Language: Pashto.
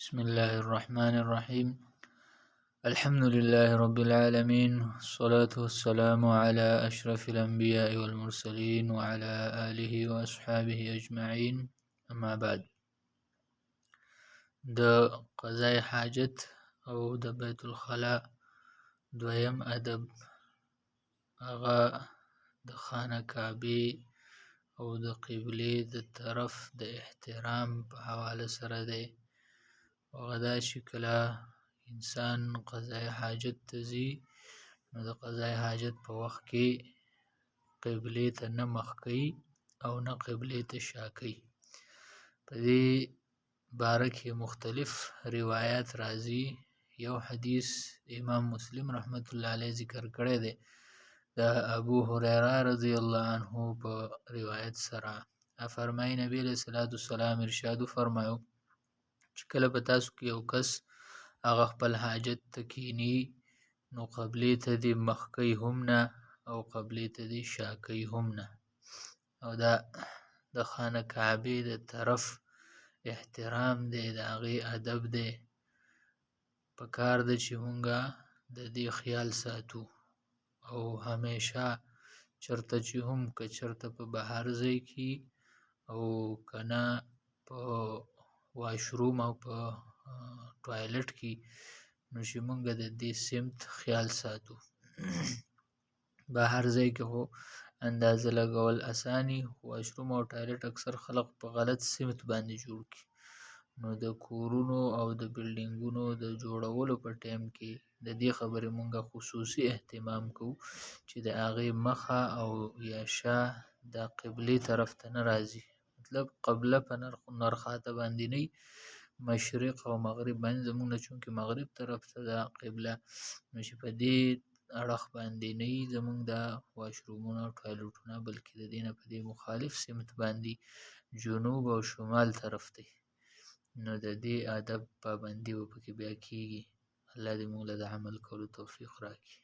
بسم الله الرحمن الرحيم. الحمد لله رب العالمين، الصلاة والسلام على أشرف الأنبياء والمرسلين وعلى آله وأصحابه أجمعين. أما بعد، د قضاء حاجت او د بیت الخلاء دویم ادب هغه د خانه کعبه او د قبله د طرف د احترام په حواله سره دی. وغدا شکله انسان قضاء حاجت ته ځي، نو د قضاء حاجت په وخت کې قبله ته نه مخ کوي او نه قبله ته شا کوي. په دې باره کې مختلف روایات راځي. یو حدیث امام مسلم رحمت الله علیه ذکر کړی دی، د ابو هريره رضی الله عنه په روایت سره فرمایي نبی علیہ الصلوۃ والسلام ارشاد فرمایو چې کله په تاسو کې یو کس هغه خپل حاجت ته کینی، نو قبله ته دې مخ کوي هم نه او قبله ته دې شا کوي هم نه. او دا د خانه کعبه د طرف احترام دی، د هغې ادب دی. پکار ده چې مونږه د دې خیال ساتو او همیشه چرته چې هم که چرته په بهر ځای کې او کنه په واشروم او په ټوایلټ کې، نو چې مونږه د دې سمت خیال ساتو. بهر ځای کې خو اندازه لګول اساني، واشروم او ټوایلټ اکثر خلق په غلط سمت باندې جوړ کی. نو د کورونو او د بلډینګونو د جوړولو په ټیم کې د دې خبرې مونږه خصوصي اهتمام کوو چې د هغې مخه او یا شا د قبلې طرف ته نه راځي. مطلب قبله په نرخاته باندې نه، مشرق او مغرب باندې. زمونږ نه چونکې مغرب طرف ته دا قبله، نو چې په دې اړخ باندې نه وي زمونږ دا واشرومونه او ټوایلټونه، بلکې د دې نه په دې مخالف سمت باندې جنوب او شمال طرف دی. نو د دې ادب پابندي به پکې بیا کېږي. الله دې موږ له د عمل کولو توفیق راکړي.